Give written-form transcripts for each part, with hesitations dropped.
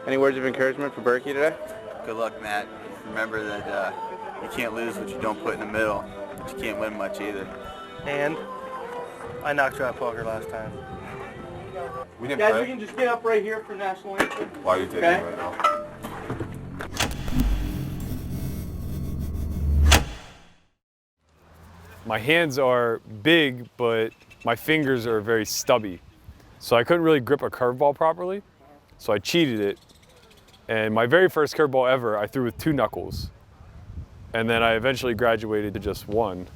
Any words of encouragement for Berkey today? Good luck, Matt. Remember that you can't lose what you don't put in the middle, but you can't win much either. And I knocked you out poker last time. We didn't Guys, play. we can just get up right here for national anthem. Why are you taking it right now? My hands are big, but my fingers are very stubby. So I couldn't really grip a curveball properly. So I cheated it. And my very first curveball ever, I threw with 2 knuckles. And then I eventually graduated to just 1,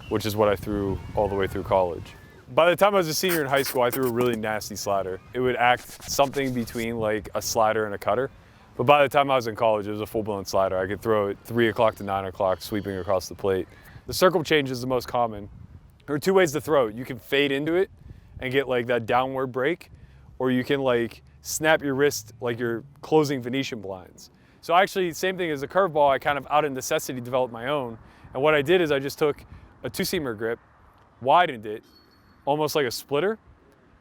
which is what I threw all the way through college. By the time I was a senior in high school, I threw a really nasty slider. It would act something between like a slider and a cutter. But by the time I was in college, it was a full-blown slider. I could throw it 3 o'clock to 9 o'clock, sweeping across the plate. The circle change is the most common. There are 2 ways to throw it. You can fade into it and get like that downward break, or you can like snap your wrist like you're closing Venetian blinds. So actually, same thing as a curveball, I kind of out of necessity developed my own. And what I did is I just took a 2-seamer grip, widened it, almost like a splitter,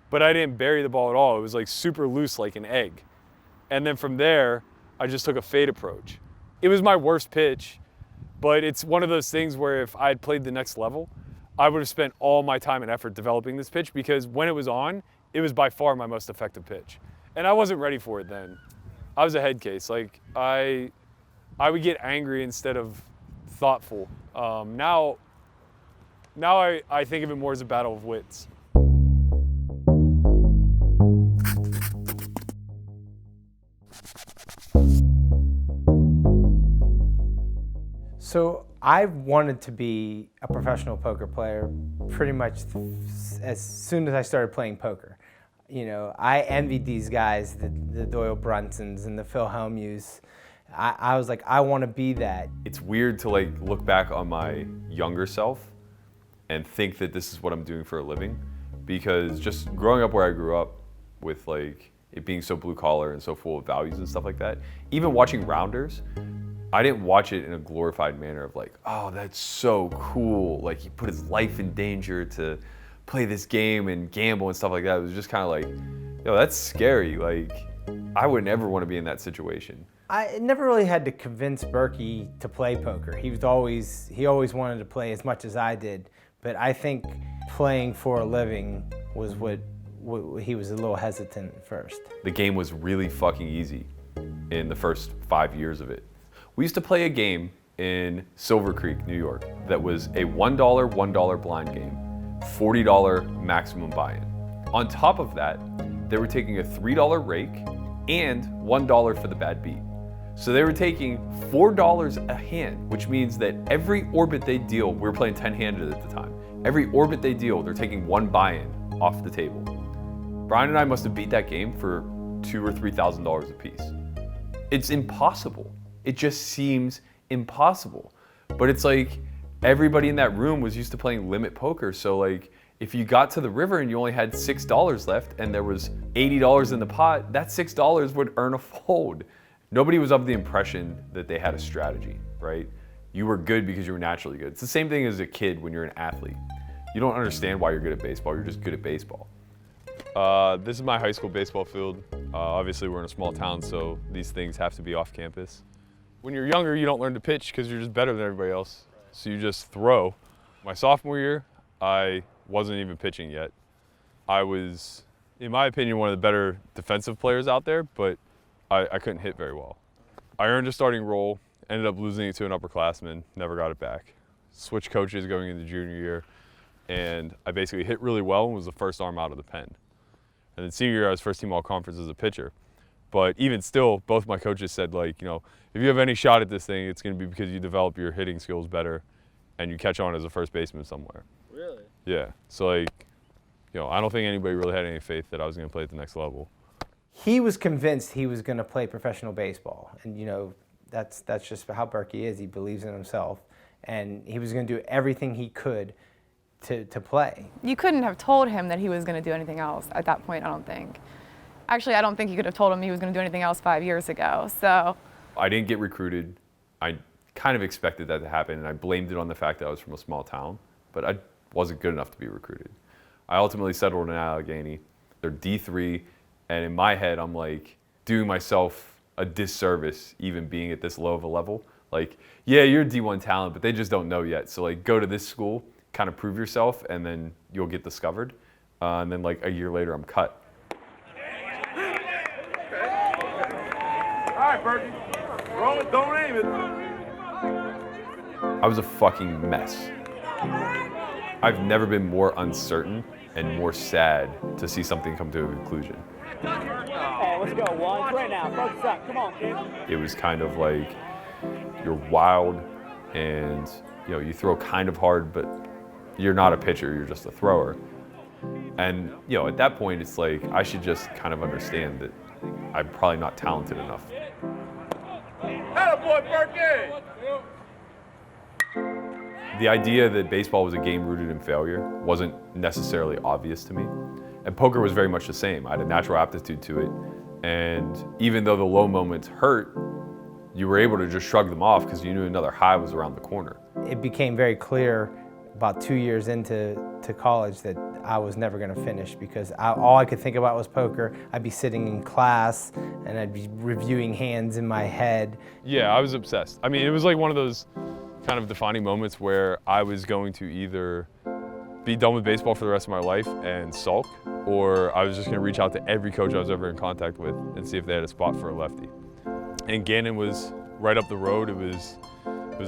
but I didn't bury the ball at all. It was like super loose like an egg. And then from there, I just took a fade approach. It was my worst pitch, but it's one of those things where if I had played the next level, I would have spent all my time and effort developing this pitch, because when it was on, it was by far my most effective pitch. And I wasn't ready for it then. I was a head case. Like I would get angry instead of thoughtful. Now I think of it more as a battle of wits. So I wanted to be a professional poker player pretty much as soon as I started playing poker. You know, I envied these guys, the Doyle Brunsons and the Phil Hellmuths. I was like, I want to be that. It's weird to like look back on my younger self and think that this is what I'm doing for a living, because just growing up where I grew up with like it being so blue collar and so full of values and stuff like that, even watching Rounders, I didn't watch it in a glorified manner of like, oh, that's so cool. Like he put his life in danger to play this game and gamble and stuff like that. It was just kind of like, yo, that's scary. Like I would never want to be in that situation. I never really had to convince Berkey to play poker. He always wanted to play as much as I did. But I think playing for a living was what he was a little hesitant at first. The game was really fucking easy in the first 5 years of it. We used to play a game in Silver Creek, New York, that was a $1 blind game, $40 maximum buy-in. On top of that, they were taking a $3 rake and $1 for the bad beat. So they were taking $4 a hand, which means that every orbit they deal, we were playing 10-handed at the time, every orbit they deal, they're taking 1 buy-in off the table. Brian and I must have beat that game for $2,000 or $3,000 a piece. It's impossible. It just seems impossible. But it's like everybody in that room was used to playing limit poker. So like if you got to the river and you only had $6 left and there was $80 in the pot, that $6 would earn a fold. Nobody was of the impression that they had a strategy, right? You were good because you were naturally good. It's the same thing as a kid when you're an athlete. You don't understand why you're good at baseball, you're just good at baseball. This is my high school baseball field. Obviously we're in a small town, so these things have to be off campus. When you're younger, you don't learn to pitch because you're just better than everybody else. So you just throw. My sophomore year, I wasn't even pitching yet. I was, in my opinion, one of the better defensive players out there, but I couldn't hit very well. I earned a starting role, ended up losing it to an upperclassman, never got it back. Switched coaches going into junior year, and I basically hit really well and was the first arm out of the pen. And then senior year, I was first team all conference as a pitcher. But even still, both my coaches said, like, you know, if you have any shot at this thing, it's going to be because you develop your hitting skills better and you catch on as a first baseman somewhere. Really? Yeah. So, like, you know, I don't think anybody really had any faith that I was going to play at the next level. He was convinced he was going to play professional baseball. And, you know, that's just how Berkey is. He believes in himself. And he was going to do everything he could to play. You couldn't have told him that he was going to do anything else at that point, I don't think. Actually, I don't think you could have told him he was going to do anything else 5 years ago, so. I didn't get recruited. I kind of expected that to happen, and I blamed it on the fact that I was from a small town, but I wasn't good enough to be recruited. I ultimately settled in Allegheny. They're D3, and in my head, I'm like doing myself a disservice even being at this low of a level. Like, yeah, you're D1 talent, but they just don't know yet. So like, go to this school, kind of prove yourself, and then you'll get discovered. And then like a year later, I'm cut. All right, Berkey. Roll it, don't aim it. I was a fucking mess. I've never been more uncertain and more sad to see something come to a conclusion. Oh, let's go, Juan. Right now. Focus up. Come on, kid. It was kind of like you're wild and you throw kind of hard, but you're not a pitcher, you're just a thrower. And at that point it's like I should just kind of understand that I'm probably not talented enough. Attaboy, Berkey! The idea that baseball was a game rooted in failure wasn't necessarily obvious to me. And poker was very much the same. I had a natural aptitude to it. And even though the low moments hurt, you were able to just shrug them off because you knew another high was around the corner. It became very clear about 2 years into college that I was never going to finish because all I could think about was poker. I'd be sitting in class and I'd be reviewing hands in my head. Yeah, I was obsessed. I mean, it was like one of those kind of defining moments where I was going to either be done with baseball for the rest of my life and sulk, or I was just going to reach out to every coach I was ever in contact with and see if they had a spot for a lefty. And Gannon was right up the road. It was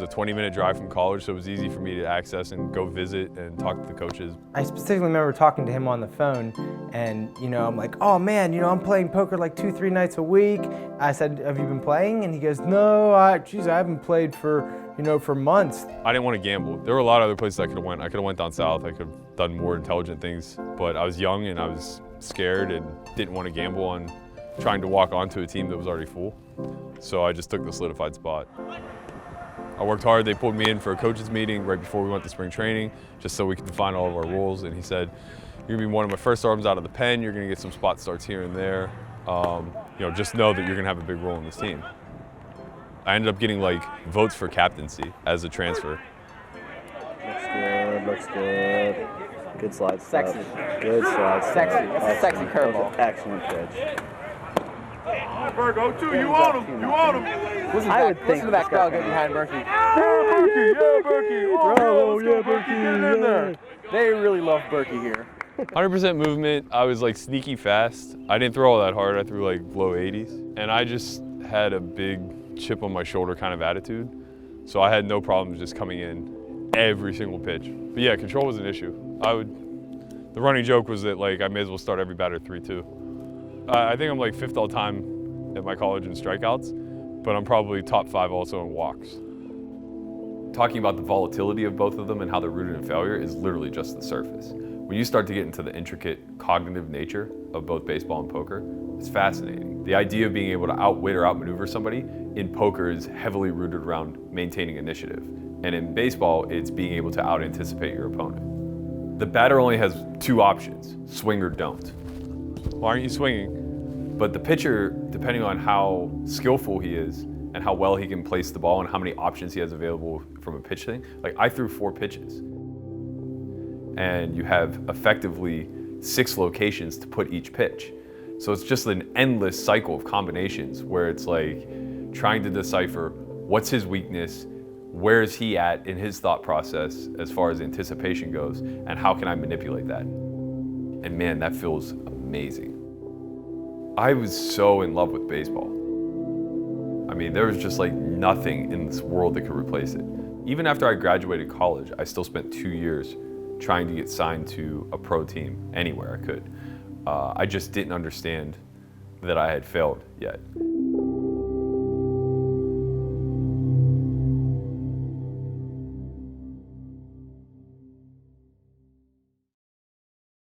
a 20-minute drive from college, so it was easy for me to access and go visit and talk to the coaches. I specifically remember talking to him on the phone, and I'm like, oh man, I'm playing poker like 2-3 nights a week. I said, have you been playing? And he goes, no, I haven't played for months. I didn't want to gamble. There were a lot of other places I could have went. I could have went down south. I could have done more intelligent things, but I was young and I was scared and didn't want to gamble on trying to walk onto a team that was already full. So I just took the solidified spot. I worked hard. They pulled me in for a coaches meeting right before we went to spring training, just so we could define all of our roles. And he said, you're gonna be one of my first arms out of the pen. You're gonna get some spot starts here and there. Just know that you're gonna have a big role in this team. I ended up getting like votes for captaincy as a transfer. Looks good. Good slide step. Sexy. Good slide step. Sexy. That's a sexy curveball. Excellent pitch. Berkey, 0-2, you on him, you on him. Listen to that crowd get behind Berkey. Yeah, Berkey. Bravo, yeah, Berkey. Get in Berkey. there. They really love Berkey here. 100% movement. I was like sneaky fast. I didn't throw all that hard. I threw like low 80s. And I just had a big chip on my shoulder kind of attitude. So I had no problems just coming in every single pitch. But yeah, control was an issue. The running joke was that like I may as well start every batter 3-2. I think I'm like 5th all time at my college in strikeouts, but I'm probably top 5 also in walks. Talking about the volatility of both of them and how they're rooted in failure is literally just the surface. When you start to get into the intricate cognitive nature of both baseball and poker, it's fascinating. The idea of being able to outwit or outmaneuver somebody in poker is heavily rooted around maintaining initiative. And in baseball, it's being able to out-anticipate your opponent. The batter only has 2 options, swing or don't. Why aren't you swinging? But the pitcher, depending on how skillful he is and how well he can place the ball and how many options he has available from a pitch thing, like I threw 4 pitches. And you have effectively 6 locations to put each pitch. So it's just an endless cycle of combinations where it's like trying to decipher what's his weakness, where is he at in his thought process as far as anticipation goes, and how can I manipulate that? And man, that feels amazing. I was so in love with baseball. I mean, there was just like nothing in this world that could replace it. Even after I graduated college, I still spent 2 years trying to get signed to a pro team anywhere I could. I just didn't understand that I had failed yet.